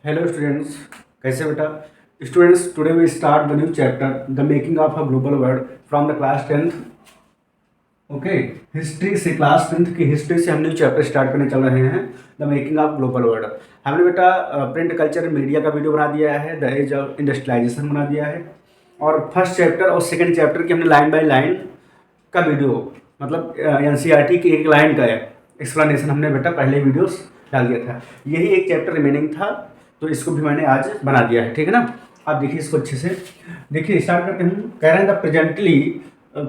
Hello students, कैसे बेटा? Students, today we start the new chapter the making of a global world from the class 10th। Okay, history से class 10th की history से हम new chapter start करने चल रहे हैं, the making of global world. हमने बेटा प्रिंट कल्चर मीडिया का वीडियो बना दिया है, द एज ऑफ इंडस्ट्रियलाइजेशन बना दिया है, और फर्स्ट चैप्टर और सेकंड चैप्टर की हमने लाइन बाय लाइन का वीडियो, मतलब एनसीईआरटी की एक लाइन का एक्सप्लेनेशन हमने बेटा पहले वीडियोस डाल दिया था। यही एक चैप्टर रिमेनिंग था, तो इसको भी मैंने आज बना दिया है, ठीक है ना। आप देखिए इसको अच्छे से, देखिए स्टार्ट करते हैं। कह रहे हैं the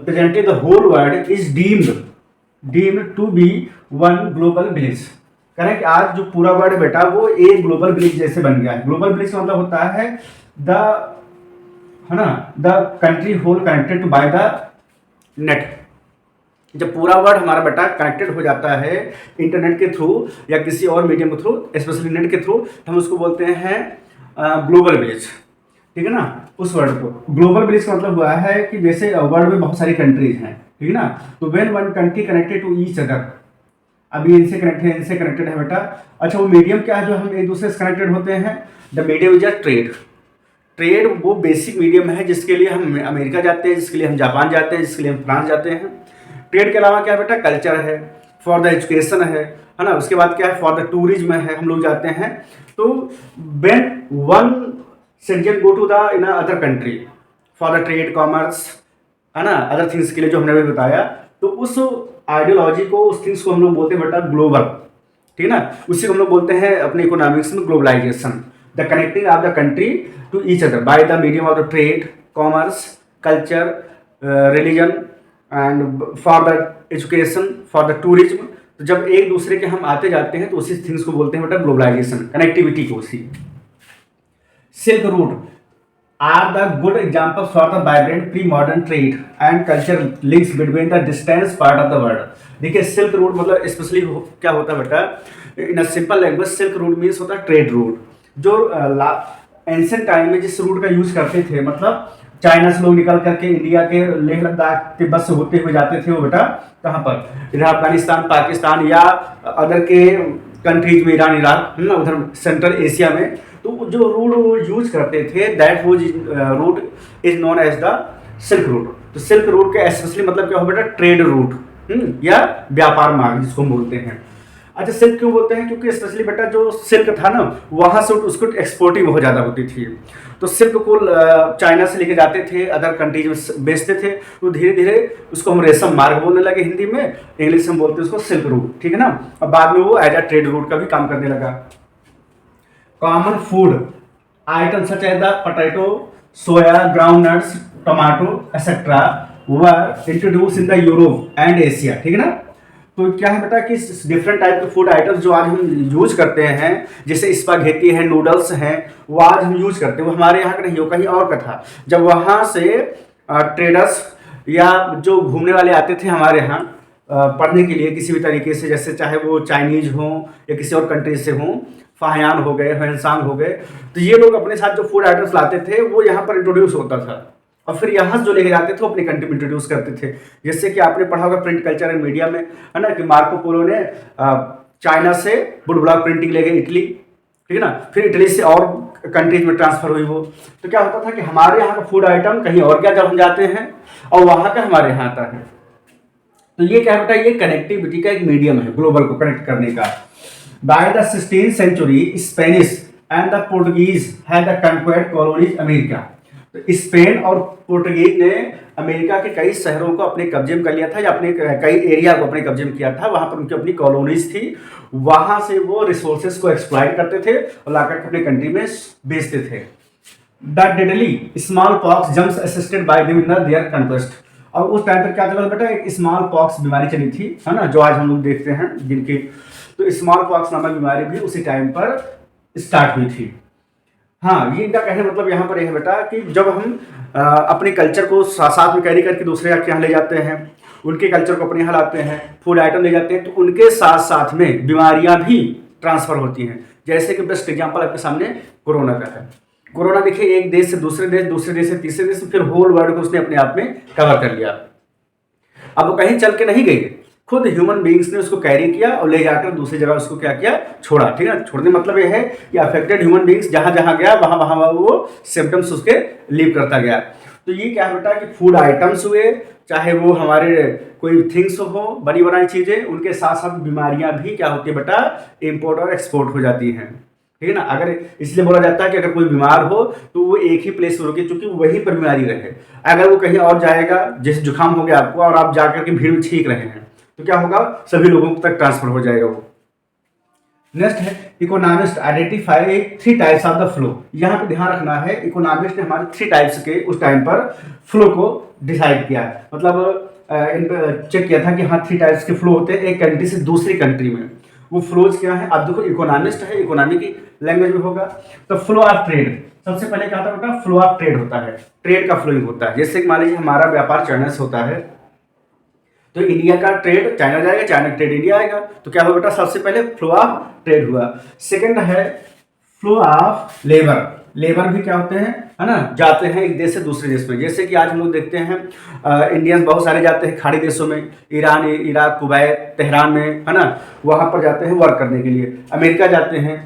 presently the whole world is deemed to be one global village. कह रहे हैं कि आज जो पूरा वर्ल्ड बेटा वो एक ग्लोबल विलेज जैसे बन गया है। ग्लोबल विलेज का मतलब होता है द, है ना, the country whole connected to by the net. जब पूरा वर्ल्ड हमारा बेटा कनेक्टेड हो जाता है इंटरनेट के थ्रू या किसी और मीडियम के थ्रू, स्पेशली नेट के थ्रू, तो हम उसको बोलते हैं ग्लोबल विलेज, ठीक है ना। उस वर्ल्ड को ग्लोबल विलेज का मतलब हुआ है कि जैसे वर्ल्ड में बहुत सारी कंट्रीज हैं, ठीक है ना, तो when one country connected to each other, अभी इनसे कनेक्टेड है बेटा। अच्छा, वो मीडियम क्या है जो हम एक दूसरे से कनेक्टेड होते हैं? The medium is a trade वो बेसिक मीडियम है जिसके लिए हम अमेरिका जाते हैं, जिसके लिए हम जापान जाते हैं, जिसके लिए हम फ्रांस जाते हैं। ट्रेड के अलावा क्या है बेटा? कल्चर है, फॉर द एजुकेशन है ना। उसके बाद क्या है? फॉर द टूरिज्म है, हम लोग जाते हैं। तो when one citizen go to the in other country for the trade, commerce, है ना, अदर थिंग्स के लिए जो हमने अभी बताया, तो उस आइडियोलॉजी को, उस थिंग्स को हम लोग बोलते हैं बेटा ग्लोबल, ठीक है ना। उसी को हम लोग बोलते हैं अपने इकोनॉमिक्स में globalization, the connecting of the country to each other by the medium of the trade, commerce, culture, religion and for the education, for the tourism. तो जब एक दूसरे के हम आते जाते हैं तो उसी थिंग्स को बोलते हैं बेटा ग्लोबलाइजेशन, कनेक्टिविटी को। उसी silk route are the good example for the vibrant pre modern trade and culture links between the distance part of the world. देखिए सिल्क रूट मतलब स्पेशली क्या होता है बेटा? In a simple language silk route means होता है trade route. जो ancient time में जिस रूट का यूज करते थे, मतलब चाइना से लोग निकल करके इंडिया के लेह लद्दाख तिब्बत से होते हुए जाते थे, वो बेटा कहाँ पर? इधर अफगानिस्तान, पाकिस्तान या अदर के कंट्रीज में, ईरान, इराक, है ना, उधर सेंट्रल एशिया में। तो जो रूट यूज करते थे that route is known as the silk route. तो सिल्क रूट के स्पेशली मतलब क्या हो बेटा? ट्रेड रूट या व्यापार मार्ग जिसको हम बोलते हैं। अच्छा, सिल्क क्यों बोलते हैं? क्योंकि स्पेशली बेटा जो सिल्क था ना, वहां से उसको एक्सपोर्टिंग बहुत ज़्यादा होती थी। तो सिल्क को चाइना से लेके जाते थे, अदर कंट्रीज में बेचते थे, तो धीरे धीरे उसको हम रेशम मार्ग बोलने लगे हिंदी में, इंग्लिश में बोलते हैं उसको सिल्क रूट, ठीक है ना। और बाद में वो एज अ ट्रेड रूट का भी काम करने लगा। Common food item such as the potato, soya, groundnuts, tomato etcetera were introduce in the Europe and Asia, ठीक है ना। तो क्या है बेटा कि डिफरेंट टाइप के फूड आइटम्स जो आज हम यूज करते हैं, जैसे स्पाघेटी है, नूडल्स हैं, वो आज हम यूज करते हैं, वो हमारे यहाँ का नहीं हो, कहीं और का था। जब वहाँ से ट्रेडर्स या जो घूमने वाले आते थे हमारे यहाँ पढ़ने के लिए किसी भी तरीके से, जैसे चाहे वो चाइनीज हों या किसी और कंट्री से हों, फाहियान हो गए, हैंसांग हो गए, तो ये लोग अपने साथ जो फूड आइटम्स लाते थे वो यहाँ पर इंट्रोड्यूस होता था, और फिर यहाँ से जो लेके जाते थे वो अपनी कंट्री में इंट्रोड्यूस करते थे। जैसे कि आपने पढ़ा होगा प्रिंट कल्चर एंड मीडिया में, है ना, कि मार्को पोलो ने चाइना से वुड ब्लॉक प्रिंटिंग ले गए इटली, ठीक है ना, फिर इटली से और कंट्रीज में ट्रांसफर हुई वो। तो क्या होता था कि हमारे यहाँ का फूड आइटम कहीं और क्या जब हम जाते हैं और वहाँ का हमारे यहाँ आता है। तो ये क्या होता है? ये कनेक्टिविटी का एक मीडियम है ग्लोबल को कनेक्ट करने का। By the 16th century Spanish and the Portuguese had the conquered colonies America. तो स्पेन और पुर्तगीज ने अमेरिका के कई शहरों को अपने कब्जे में कर लिया था, या अपने कई एरिया को अपने कब्जे में किया था। वहां पर उनकी अपनी कॉलोनीज थी, वहां से वो रिसोर्सेज को एक्सप्लॉइट करते थे और लाकर के अपने कंट्री में बेचते थे। The deadly small pox germs assisted by them in their conquest. और उस टाइम पर क्या चला बेटा? एक स्मॉल पॉक्स बीमारी चली थी, है ना, जो आज हम लोग देखते हैं जिनकी, तो स्मॉल पॉक्स नामक बीमारी भी उसी टाइम पर स्टार्ट हुई थी। हाँ, ये इनका कहने मतलब यहाँ पर यह है बेटा कि जब हम अपने कल्चर को साथ में कैरी करके दूसरे के यहाँ ले जाते हैं, उनके कल्चर को अपने यहाँ लाते हैं, फूड आइटम ले जाते हैं, तो उनके साथ साथ में बीमारियाँ भी ट्रांसफर होती हैं। जैसे कि बेस्ट एग्जाम्पल आपके सामने कोरोना का है। कोरोना देखिए एक देश से दूसरे देश, दूसरे देश से तीसरे देश, फिर होल वर्ल्ड को उसने अपने आप में कवर कर लिया। अब वो कहीं चल के नहीं गई, खुद ह्यूमन बींग्स ने उसको कैरी किया और ले जाकर दूसरी जगह उसको क्या किया, छोड़ा। ठीक है, छोड़ने मतलब ये है कि अफेक्टेड ह्यूमन बींग्स जहां जहां गया वहां वहां वो सिम्टम्स उसके लीव करता गया। तो ये क्या बेटा कि फूड आइटम्स हुए, चाहे वो हमारे कोई थिंग्स हो, बड़ी बनाई चीजें, उनके साथ साथ बीमारियां भी क्या होती है बेटा, इम्पोर्ट और एक्सपोर्ट हो जाती हैं। ठीक है ना, अगर इसलिए बोला जाता है कि अगर कोई बीमार हो तो वो एक ही प्लेस पर रुके, क्योंकि वहीं पर बीमारी रहे। अगर वो कहीं और जाएगा, जैसे जुकाम हो गया आपको और आप जाकर के भीड़ में छींक रहे हैं, तो क्या होगा, सभी लोगों तक ट्रांसफर हो जाएगा वो। नेक्स्ट है economist identify 3 types of the flow. यहाँ पे ध्यान रखना है, इकोनॉमिस्ट ने हमारे 3 टाइप्स के उस टाइम पर फ्लो को डिसाइड किया है, मतलब चेक किया था कि हाँ 3 टाइप्स के फ्लो होते हैं एक कंट्री से दूसरी कंट्री में। वो फ्लोज क्या है, अब देखो इकोनॉमिस्ट है, इकोनॉमी की लैंग्वेज में होगा। तो फ्लो ऑफ ट्रेड, सबसे पहले क्या होता है बेटा, फ्लो ऑफ ट्रेड होता है, ट्रेड का फ्लोइंग होता है। जैसे मान लीजिए हमारा व्यापार चाइना से होता है, तो इंडिया का ट्रेड चाइना जाएगा, चाइना का ट्रेड इंडिया आएगा, तो क्या हुआ बेटा, सबसे पहले फ्लो ऑफ ट्रेड हुआ। सेकंड है फ्लो ऑफ लेबर, लेबर भी क्या होते हैं, है ना, जाते हैं एक देश से दूसरे देश में। जैसे कि आज हम लोग देखते हैं इंडियंस बहुत सारे जाते हैं खाड़ी देशों में, ईरान, इराक, कुवैत, तेहरान में, है ना, वहां पर जाते हैं वर्क करने के लिए। अमेरिका जाते हैं,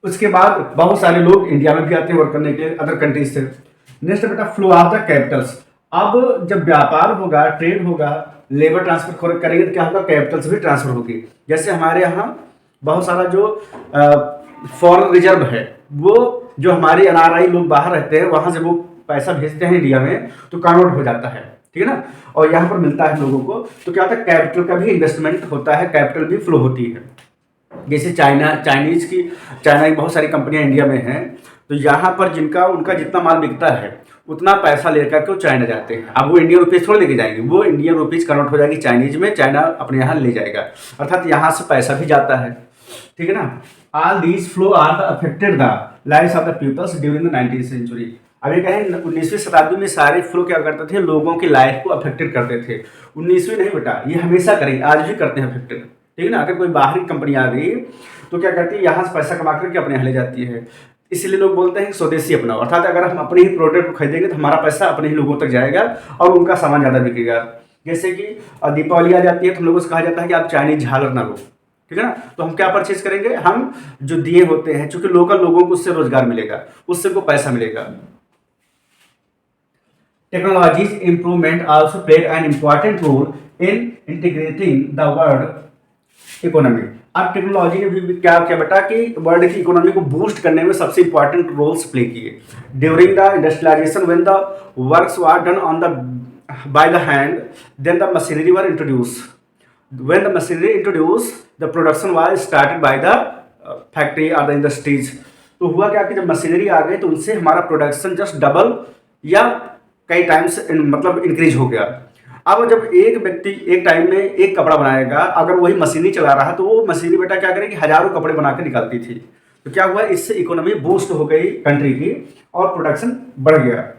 उसके बाद बहुत सारे लोग इंडिया में भी आते हैं वर्क करने के लिए अदर कंट्रीज से। नेक्स्ट बेटा फ्लो ऑफ द कैपिटल्स, अब जब व्यापार होगा, ट्रेड होगा, लेबर ट्रांसफर करेंगे तो क्या होगा, कैपिटल्स भी ट्रांसफर होगी। जैसे हमारे यहाँ बहुत सारा जो फॉरेन रिजर्व है, वो जो हमारे एनआरआई लोग बाहर रहते हैं वहां से वो पैसा भेजते हैं इंडिया में, तो कन्वर्ट हो जाता है। ठीक है ना, और यहाँ पर मिलता है लोगों को, तो क्या होता है, कैपिटल का भी इन्वेस्टमेंट होता है, कैपिटल भी फ्लो होती है। जैसे चाइना की बहुत सारी कंपनियां इंडिया में हैं, तो यहाँ पर उनका जितना माल बिकता है उतना पैसा लेकर के वो चाइना जाते हैं। अब वो इंडियन रुपीज थोड़ी लेके जाएंगे, वो इंडियन रुपीज कन्वर्ट हो जाएगी चाइनीज में, चाइना अपने यहाँ ले जाएगा, अर्थात यहाँ से पैसा भी जाता है। ठीक है ना, all these flow are the affected the lives of the peoples during the 19th century. अभी कहें 19वीं शताब्दी में सारे फ्लो क्या करते थे, लोगों की लाइफ को अफेक्टेड करते थे। 19वीं नहीं बेटा, ये हमेशा करेंगे, आज भी करते हैं अफेक्टेड। ठीक है ना, अगर कोई बाहरी कंपनी आ गई तो क्या करती है, यहाँ से पैसा कमा करके अपने यहाँ ले जाती है। इसलिए लोग बोलते हैं स्वदेशी अपनाओ, अर्थात अगर हम अपने ही प्रोडक्ट को खरीदेंगे तो हमारा पैसा अपने ही लोगों तक जाएगा और उनका सामान ज़्यादा बिकेगा। जैसे कि दीपावली आ जाती है तो हम लोगों से कहा जाता है कि आप चाइनीज झालर ना लो। ठीक है ना, तो हम क्या परचेज करेंगे, हम जो दिए होते हैं, चूंकि लोकल लोगों को उससे रोजगार मिलेगा, उससे को पैसा मिलेगा। Technologies improvement also played an important role in integrating the world economy. अब टेक्नोलॉजी ने भी क्या किया बेटा कि वर्ल्ड की इकोनॉमी को बूस्ट करने में सबसे इंपॉर्टेंट रोल्स प्ले किए। During the industrialization when the works were done on the by the hand, then the machinery were introduced. When the machinery introduced, the production was started by the factory or the industries। तो हुआ क्या कि जब machinery आ गई तो उनसे हमारा production just double या कई टाइम्स मतलब इंक्रीज हो गया। अब जब एक व्यक्ति एक टाइम में एक कपड़ा बनाएगा, अगर वही मशीनरी चला रहा तो वो मशीनरी बेटा क्या करेगी, हजारों कपड़े बना के निकालती थी। तो क्या हुआ, इससे इकोनॉमी बूस्ट हो गई कंट्री की और प्रोडक्शन बढ़ गया।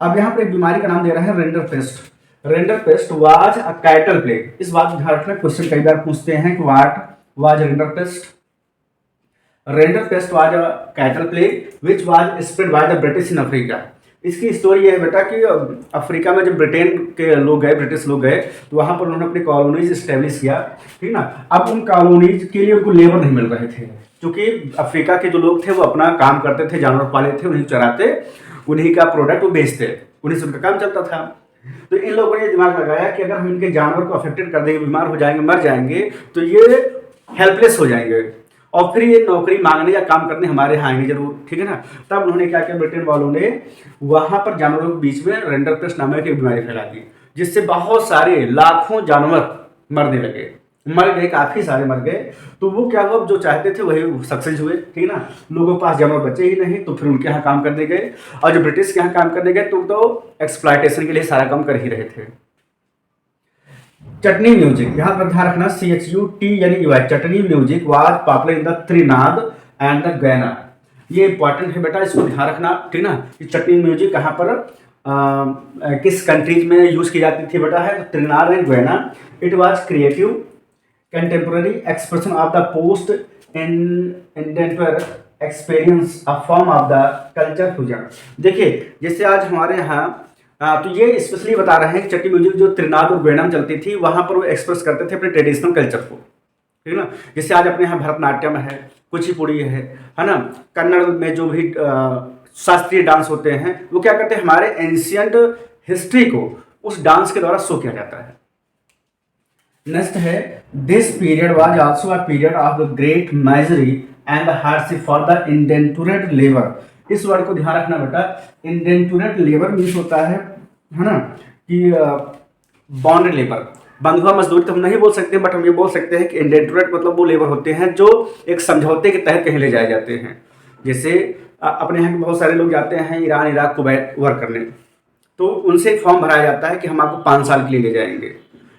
अब यहाँ पर एक बीमारी का नाम दे रहा है render paste. Render paste was a cattle plague. इस बात ध्यान रखना, क्वेश्चन कई बार पूछते हैं कि what was render paste. Render paste was a cattle plague which was spread by the British in Africa. इसकी स्टोरी यह है बेटा कि अफ्रीका में जब ब्रिटेन के लोग गए, ब्रिटिश लोग गए, तो वहां पर उन्होंने अपनी कॉलोनीज स्टैब्लिश किया। ठीक ना, अब उन कॉलोनीज के लिए उनको लेबर नहीं मिल रहे थे, क्योंकि अफ्रीका के जो लोग थे वो अपना काम करते थे, जानवर पाले थे, उन्हीं चराते, उन्हीं का प्रोडक्ट वो बेचते, उन्हीं से उनका काम चलता था। तो इन लोगों ने दिमाग लगाया कि अगर हम इनके जानवर को अफेक्टेड कर देंगे, बीमार हो जाएंगे, मर जाएंगे, तो ये हेल्पलेस हो जाएंगे और फिर ये नौकरी मांगने या काम करने हमारे यहाँ आएंगे जरूर। ठीक है ना, तब उन्होंने क्या किया, ब्रिटेन वालों ने वहां पर जानवरों के बीच में रेंडर पेस्ट नामक एक बीमारी फैला दी, जिससे बहुत सारे लाखों जानवर मरने लगे, मर गए, काफी सारे मर गए। तो वो क्या हुआ, जो चाहते थे वही सक्सेस हुए। ठीक है ना, लोगों के पास जानवर बचे ही नहीं, तो फिर उनके यहाँ काम करने गए, और जो ब्रिटिश के यहाँ काम करने गए तो एक्सप्लॉयटेशन के लिए सारा काम कर ही रहे थे। चटनी म्यूजिक, यहाँ पर ध्यान रखना, CHUTNEY, chutney music was popular in the Trinidad and the Guyana. ये इंपॉर्टेंट है बेटा, इसको ध्यान रखना। ठीक ना, कि चटनी म्यूजिक कहाँ पर किस कंट्रीज में यूज की जाती थी बेटा, है तो Trinidad and Guyana. It was creative contemporary expression of the post indentured experience, a form of the culture fusion। देखिए जैसे आज हमारे यहाँ तो ये स्पेशली बता रहे हैं कि चट्टी म्यूजिक जो त्रिनाद और वेणम चलती थी वहाँ पर वो एक्सप्रेस करते थे अपने ट्रेडिशनल कल्चर को, ठीक है ना। जैसे आज अपने यहाँ भरतनाट्यम है, कुचिपुड़ी है ना, कन्नड़ में जो भी शास्त्रीय डांस होते हैं वो क्या करते हैं, हमारे एंशियंट हिस्ट्री को उस डांस के द्वारा शो किया जाता है। नेक्स्ट है, this period was also a period of the great misery and the hardship for the indentured labour. इस वर्ड को ध्यान रखना बेटा, इंडेंटुरेट लेबर मीन्स होता है ना, कि बॉन्ड लेबर, बंधुआ मजदूरी तो हम नहीं बोल सकते, बट हम ये बोल सकते हैं कि इंडेंटुरेट मतलब वो लेबर होते हैं जो एक समझौते के तहत कहीं ले जाए जाते हैं। जैसे अपने यहाँ के बहुत सारे लोग जाते हैं ईरान, इराक, कुवैत वर्क करने, तो उनसे एक फॉर्म भराया जाता है कि हम आपको 5 साल के लिए ले जाएंगे,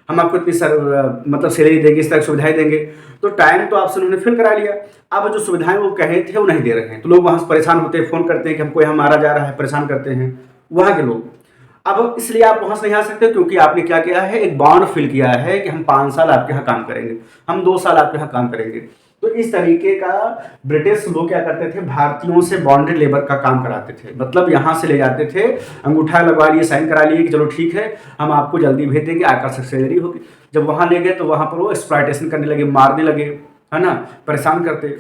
हम आपको इतनी मतलब सैलरी देंगे, इस तरह की सुविधाएं देंगे। तो टाइम तो आपसे उन्होंने फिल करा लिया, अब जो सुविधाएं वो कहे थे वो नहीं दे रहे हैं, तो लोग वहाँ से परेशान होते हैं, फ़ोन करते हैं कि हमको यहाँ मारा जा रहा है, परेशान करते हैं वहाँ के लोग। अब इसलिए आप वहाँ से नहीं आ सकते क्योंकि आपने क्या किया है, एक बॉन्ड फिल किया है कि हम 5 साल आपके यहाँ काम करेंगे, हम 2 साल आपके यहाँ काम करेंगे। तो इस तरीके का ब्रिटिश लोग क्या करते थे, भारतीयों से बॉन्डेड लेबर का काम कराते थे। मतलब यहाँ से ले जाते थे, अंगूठा लगवा लिए, साइन करा लिए कि चलो ठीक है हम आपको जल्दी भेज देंगे, आकर्षक सैलरी होगी। जब वहाँ ले गए तो वहाँ पर वो एक्सप्लॉयटेशन करने लगे, मारने लगे, है ना, परेशान करते।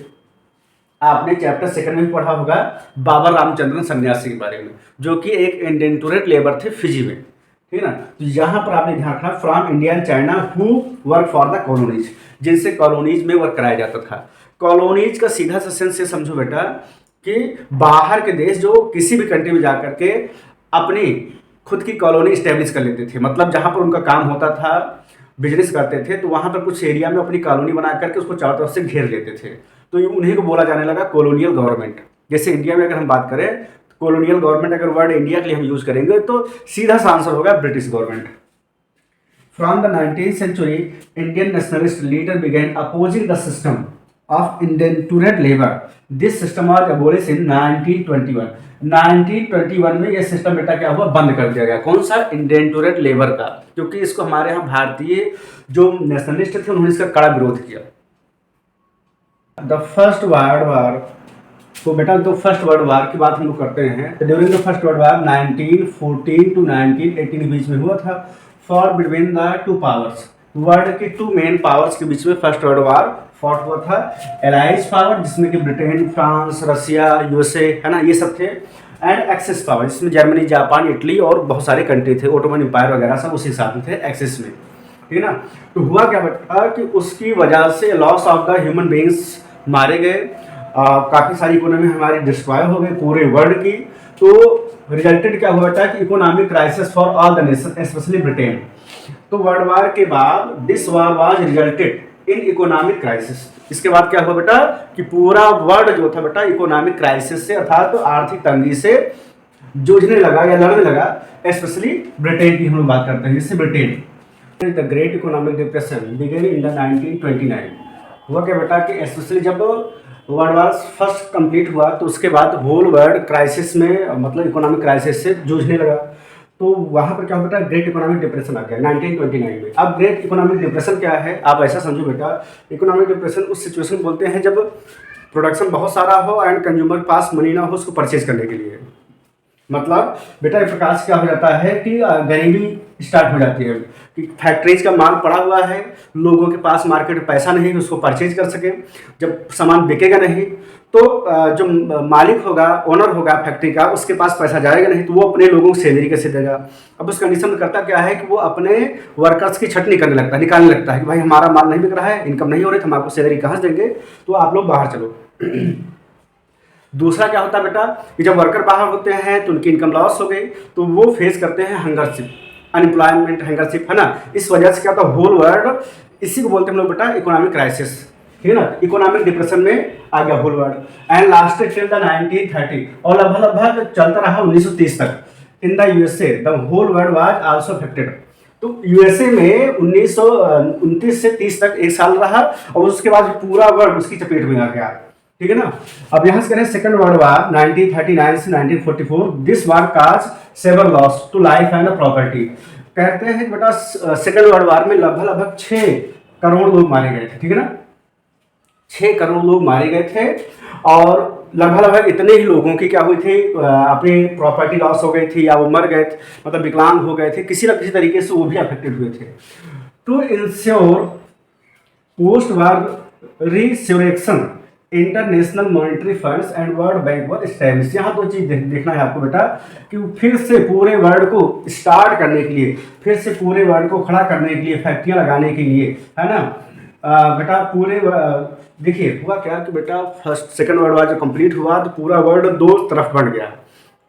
आपने चैप्टर 2 में पढ़ा होगा बाबा रामचंद्रन सन्यासी के बारे में, जो कि एक इंडेंटुरेट लेबर थे फिजी में, ठीक है ना। तो यहाँ पर आपने ध्यान रखना, from India and China who work for the colonies, जिनसे कॉलोनीज में वर्क कराया जाता था। कॉलोनीज का सीधा सा सेंस से समझो बेटा कि बाहर के देश जो किसी भी कंट्री में जा करके अपनी खुद की कॉलोनी स्टैब्लिश कर लेते थे, मतलब जहाँ पर उनका काम होता था, बिजनेस करते थे, तो वहाँ पर कुछ एरिया में अपनी कॉलोनी बना करके उसको चारों तरफ से घेर लेते थे। तो उन्हीं को बोला जाने लगा कॉलोनियल गवर्नमेंट। जैसे इंडिया में अगर हम बात करें तो कॉलोनियल गवर्नमेंट, अगर वर्ड इंडिया के लिए हम यूज करेंगे तो सीधा सा आंसर होगा British government. From the 19th century, Indian nationalist leader began opposing the system of indentured labor. This system was abolished in 1921. 1921 में यह सिस्टम बेटा क्या हुआ, बंद कर दिया गया। कौन सा, इंडेंटुरेट लेबर का, क्योंकि इसको हमारे यहाँ भारतीय जो नेशनलिस्ट थे उन्होंने इसका कड़ा विरोध किया। द फर्स्ट वर्ल्ड वार, तो बेटा तो फर्स्ट वर्ल्ड वार की बात हम लोग करते हैं। During the first world war 1914 to 1918 के बीच में हुआ था, for between the two powers, world की 2 मेन पावर्स के बीच में फर्स्ट वर्ल्ड वार फॉट हुआ था। एलाइज पावर जिसमें कि ब्रिटेन, फ्रांस, रसिया, यूएसए, है ना, ये सब थे, एंड एक्सिस पावर जिसमें जर्मनी, जापान, इटली और बहुत सारे कंट्री थे, ओटोमन एम्पायर वगैरह सब उसी साथ में थे एक्सिस में, ठीक है ना। तो हुआ क्या बेटा कि उसकी वजह से loss of the human beings मारे गए, काफ़ी सारी इकोनॉमी हमारी डिस्ट्रॉय हो गई पूरे वर्ल्ड की। तो रिजल्टेड क्या हुआ था कि economic crisis for all the nation specially Britain. तो वर्ल्ड वार के बाद this war was resulted in economic crisis. इसके बाद क्या हुआ बेटा कि पूरा वर्ल्ड जो था बेटा इकोनॉमिक क्राइसिस से अर्थात तो आर्थिक तंगी से जूझने लगा या लड़ने लगा, स्पेशली ब्रिटेन की हम लोग बात करते हैं, जिससे Britain the great economic depression began in the 1929। हुआ क्या बेटा कि स्पेशली जब वर्ल्ड वार फर्स्ट कंप्लीट हुआ तो उसके बाद होल वर्ल्ड क्राइसिस में, मतलब इकोनॉमिक क्राइसिस से जूझने लगा। तो वहाँ पर क्या हो बेटा, ग्रेट इकोनॉमिक डिप्रेशन आ गया 1929 में। अब ग्रेट इकोनॉमिक डिप्रेशन क्या है, आप ऐसा समझो बेटा, इकोनॉमिक डिप्रेशन उस सिचुएशन बोलते हैं जब प्रोडक्शन बहुत सारा हो एंड कंज्यूमर के पास मनी ना हो उसको परचेज करने के लिए। मतलब बेटा एक प्रकार से क्या हो जाता है कि गरीबी स्टार्ट हो जाती है कि फैक्ट्रीज का माल पड़ा हुआ है, लोगों के पास मार्केट में पैसा नहीं उसको परचेज कर सके। जब सामान बिकेगा नहीं तो जो मालिक होगा, ओनर होगा फैक्ट्री का, उसके पास पैसा जाएगा नहीं, तो वो अपने लोगों को सैलरी कैसे देगा। अब उस कंडीशन में करता क्या है कि वो अपने वर्कर्स की छटनी करने लगता है, निकालने लगता है कि भाई हमारा माल नहीं बिक रहा है, इनकम नहीं हो रही, तो हम आपको सैलरी कहाँ से देंगे, तो आप लोग बाहर चलो। दूसरा क्या होता है बेटा कि जब वर्कर बाहर होते हैं तो उनकी इनकम लॉस हो गई, तो वो फेस करते हैं हंगरशिप, अनएम्प्लॉयमेंट, हंगरशिप, है ना। इस वजह से क्या होता है, होल वर्ल्ड, इसी को बोलते हैं हम लोग बेटा इकोनॉमिक क्राइसिस, ठीक है ना। इकोनॉमिक डिप्रेशन में आ गया whole world and lasted till the 1930 और लगभग चलता रहा 1930 तक। In the USA the whole world was also affected. तो यूएसए में 1929 से 30 तक एक साल रहा और उसके बाद पूरा वर्ल्ड उसकी चपेट में आ गया, ठीक है ना। अब यहाँ से करें सेकंड वर्ल्ड वार 1939 से 1944। This war cause severe loss to life and property. कहते हैं बेटा सेकंड वर्ल्ड वार में लगभग 6 करोड़ लोग मारे गए थे, ठीक है ना, 6 करोड़ लोग मारे गए थे और लगभग इतने ही लोगों की क्या हुई थी, अपनी प्रॉपर्टी लॉस हो गई थी, या वो मर गए थे, मतलब विकलांग हो गए थे, किसी न किसी तरीके से वो भी अफेक्टेड हुए थे। To ensure post war resurrection international monetary funds and world bank were establish. यहाँ दो चीज देखना है आपको बेटा, कि फिर से पूरे वर्ल्ड को स्टार्ट करने के लिए, फिर से पूरे वर्ल्ड को खड़ा करने के लिए, फैक्ट्रियाँ लगाने के लिए, है ना बेटा, पूरे देखिए हुआ क्या कि बेटा फर्स्ट सेकंड वर्ल्ड वार जब कंप्लीट हुआ तो पूरा वर्ल्ड दो तरफ बन गया।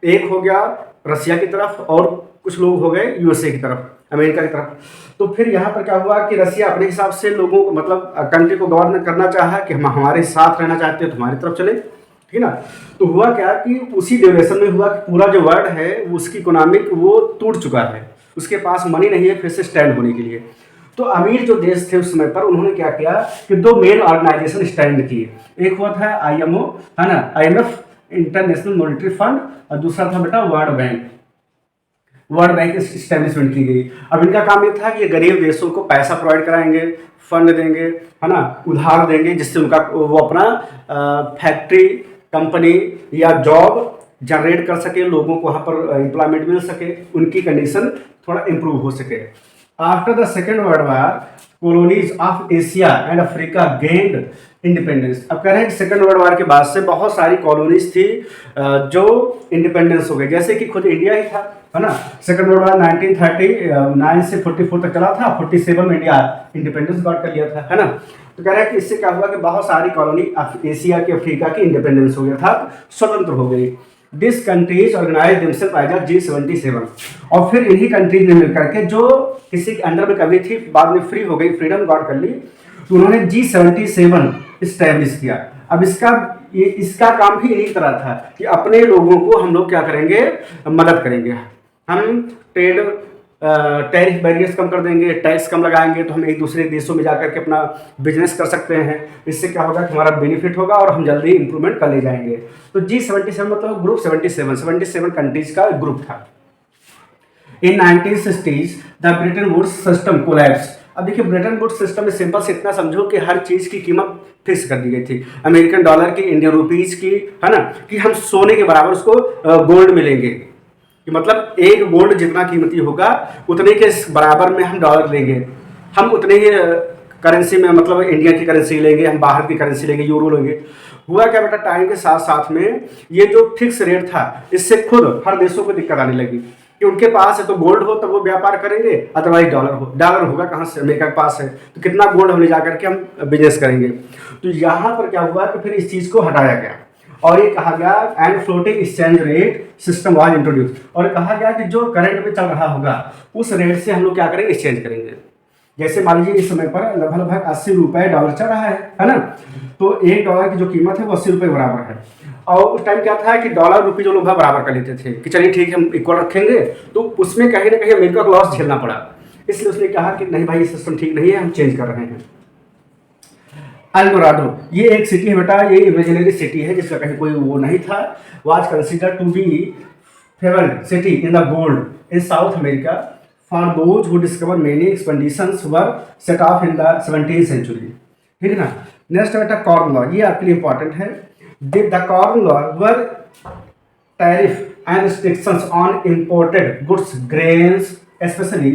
एक हो गया रसिया की तरफ और कुछ लोग हो गए यूएसए की तरफ, अमेरिका की तरफ। तो फिर यहाँ पर क्या हुआ कि रसिया अपने हिसाब से लोगों को, मतलब कंट्री को गवर्न करना चाहा कि हम हमारे साथ रहना चाहते हैं तो हमारी तरफ चले, ठीक है ना। तो हुआ क्या कि उसी ड्यूरेशन में हुआ कि पूरा जो वर्ल्ड है उसकी इकोनॉमिक वो टूट चुका है, उसके पास मनी नहीं है फिर से स्टैंड होने के लिए। तो अमीर जो देश थे उस समय पर, उन्होंने क्या किया कि दो मेन ऑर्गेनाइजेशन स्टैंड किए। एक हुआ था आईएमओ, है ना, आईएमएफ इंटरनेशनल मॉनेटरी फंड, और दूसरा था बेटा world bank. World bank establishment की गई। अब इनका काम ये था कि ये गरीब देशों को पैसा प्रोवाइड कराएंगे, फंड देंगे, है ना, उधार देंगे, जिससे उनका वो अपना फैक्ट्री, कंपनी या जॉब जनरेट कर सके, लोगों को वहाँ पर एम्प्लॉयमेंट मिल सके, उनकी कंडीशन थोड़ा इम्प्रूव हो सके। After the second world war colonies of Asia and Africa gained independence. अब कह रहे हैं कि सेकेंड वर्ल्ड वार के बाद से बहुत सारी कॉलोनीज थी जो इंडिपेंडेंस हो गई, जैसे कि खुद इंडिया ही था, है ना। सेकेंड वर्ल्ड वार 1939 से 44 तक चला था, 47 में इंडिया इंडिपेंडेंस गॉट कर लिया था, है ना। तो कह रहे हैं कि इससे क्या हुआ कि बहुत सारी कॉलोनी एशिया के, अफ्रीका की इंडिपेंडेंस हो गया था, स्वतंत्र हो गई। This countries organize themself as G77, और फिर इन्हीं कंट्रीज ने मिलकर के, जो किसी के अंडर में कभी थी बाद में फ्री हो गई, फ्रीडम गॉट कर ली, तो उन्होंने G77 इस्टेब्लिश किया। अब इसका काम भी इन्हीं तरह था कि अपने लोगों को हम लोग क्या करेंगे, मदद करेंगे, हम ट्रेड टैरिफ बैरियर्स कम कर देंगे, टैक्स कम लगाएंगे, तो हम एक दूसरे देशों में जाकर के अपना बिजनेस कर सकते हैं। इससे क्या होगा कि हमारा बेनिफिट होगा और हम जल्दी इंप्रूवमेंट कर ले जाएंगे। तो G77 मतलब ग्रुप 77 कंट्रीज का ग्रुप था। In 1960s the Bretton Woods system collapse. अब देखिए ब्रिटेन वुड्स सिस्टम में सिंपल से इतना समझो कि हर चीज़ की कीमत फिक्स कर दी गई थी, अमेरिकन डॉलर की, इंडियन रुपीज़ की, है ना, कि हम सोने के बराबर उसको गोल्ड मिलेंगे, कि मतलब एक गोल्ड जितना कीमती होगा उतने के बराबर में हम डॉलर लेंगे, हम उतने ही करेंसी में, मतलब इंडिया की करेंसी लेंगे, हम बाहर की करेंसी लेंगे, यूरो लेंगे। हुआ क्या बेटा, टाइम के साथ साथ में ये जो फिक्स रेट था, इससे खुद हर देशों को दिक्कत आने लगी कि उनके पास है तो गोल्ड हो तब वो व्यापार करेंगे, अदरवाइज डॉलर होगा कहाँ से, अमेरिका के पास है तो कितना गोल्ड हम ले जा करके हम बिजनेस करेंगे। तो यहाँ पर क्या हुआ कि फिर इस चीज़ को हटाया गया और ये कहा गया and floating exchange rate system was introduce, और कहा गया कि जो करंट में चल रहा होगा उस रेट से हम लोग क्या करेंगे, एक्सचेंज करेंगे। जैसे मान लीजिए इस समय पर लगभग 80 रुपये डॉलर चल रहा है ना, तो एक डॉलर की जो कीमत है वो 80 रुपये बराबर है। और उस टाइम क्या था कि डॉलर रुपये जो लोग बराबर कर लेते थे कि चलिए ठीक है हम इक्वल रखेंगे, तो उसमें कहीं ना कहीं अमेरिका को लॉस झेलना पड़ा, इसलिए उसने कहा कि नहीं भाई ये सिस्टम ठीक नहीं है, हम चेंज कर रहे हैं। एल्डोराडो ये एक सिटी है बेटा, ये इमेजिनरी सिटी है जिसका कहीं कोई वो नहीं था, was considered to be favoured city in the gold in South America for those who discover many expeditions were set off in the 17th century, ठीक है ना। नेक्स्ट बेटा कॉर्न लॉ, ये आपके लिए इंपॉर्टेंट है। The corn law were tariff and restrictions on imported goods grains specially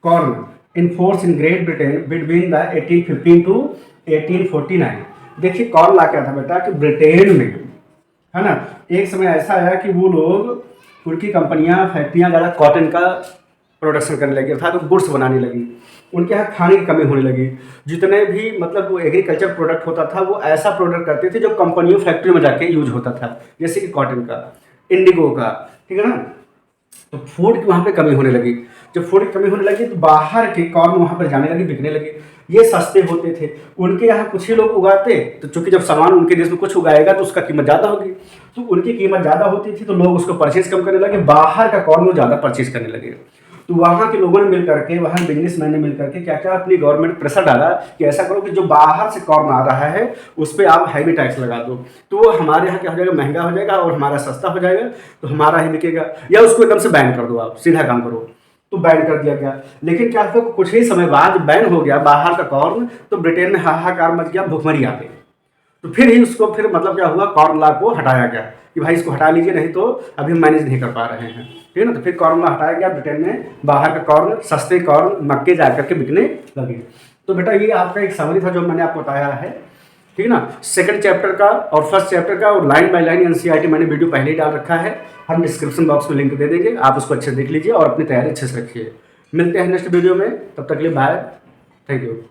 corn in force in Great Britain between the 1815 to 1849। देखिए corn ला क्या था बेटा कि ब्रिटेन में, है ना, एक समय ऐसा आया कि वो लोग, उनकी कंपनियां, फैक्ट्रियां ज़्यादा कॉटन का प्रोडक्शन करने लगी, अर्थात तो गुड्स बनाने लगी, उनके यहाँ खाने की कमी होने लगी। जितने भी मतलब वो एग्रीकल्चर प्रोडक्ट होता था वो ऐसा प्रोडक्ट करते थे जो कंपनियों फैक्ट्री में जाके यूज होता था, जैसे कि कॉटन का, इंडिगो का, ठीक है ना। तो फूड की वहाँ पे कमी होने लगी, जब फूड की कमी होने लगी तो बाहर के कॉर्न वहाँ पर जाने लगे, बिकने लगे। ये सस्ते होते थे, उनके यहाँ कुछ ही लोग उगाते, तो चूंकि जब सामान उनके देश में कुछ उगाएगा तो उसका कीमत ज़्यादा होगी, तो उनकी कीमत ज़्यादा होती थी तो लोग उसको परचेज कम करने लगे, बाहर का कॉर्न वो ज़्यादा परचेज करने लगे। तो वहाँ के लोगों ने मिल करके, वहाँ बिजनेसमैन ने मिल करके क्या क्या अपनी गवर्नमेंट प्रेशर डाला कि ऐसा करो कि जो बाहर से कॉर्न आ रहा है उस पर आप हैवी टैक्स लगा दो, तो वो हमारे यहाँ क्या हो जाएगा, महंगा हो जाएगा और हमारा सस्ता हो जाएगा, तो हमारा ही बिकेगा, या उसको एकदम से बैन कर दो, आप सीधा काम करो। तो बैन कर दिया गया। लेकिन क्या हुआ, कुछ ही समय बाद बैन हो गया बाहर का कॉर्न, तो ब्रिटेन में हाहाकार मच गया, भुखमरी आ गई। तो फिर ही उसको फिर मतलब क्या हुआ, कॉर्न लॉ को हटाया गया कि भाई इसको हटा लीजिए, नहीं तो अभी हम मैनेज नहीं कर पा रहे हैं, ठीक है ना। तो फिर कॉर्न लॉ हटाया गया, ब्रिटेन में बाहर का कॉर्न, सस्ते कॉर्न मक्के जा करके बिकने लगे। तो बेटा ये आपका एक समरी था जो मैंने आपको बताया है, ठीक है ना। सेकंड चैप्टर का और फर्स्ट चैप्टर का और लाइन बाय लाइन एनसीईआरटी मैंने वीडियो पहले ही डाल रखा है, हम डिस्क्रिप्शन बॉक्स में लिंक दे देंगे, आप उसको अच्छे से देख लीजिए और अपनी तैयारी अच्छे से रखिए। मिलते हैं नेक्स्ट वीडियो में, तब तक के लिए बाय, थैंक यू।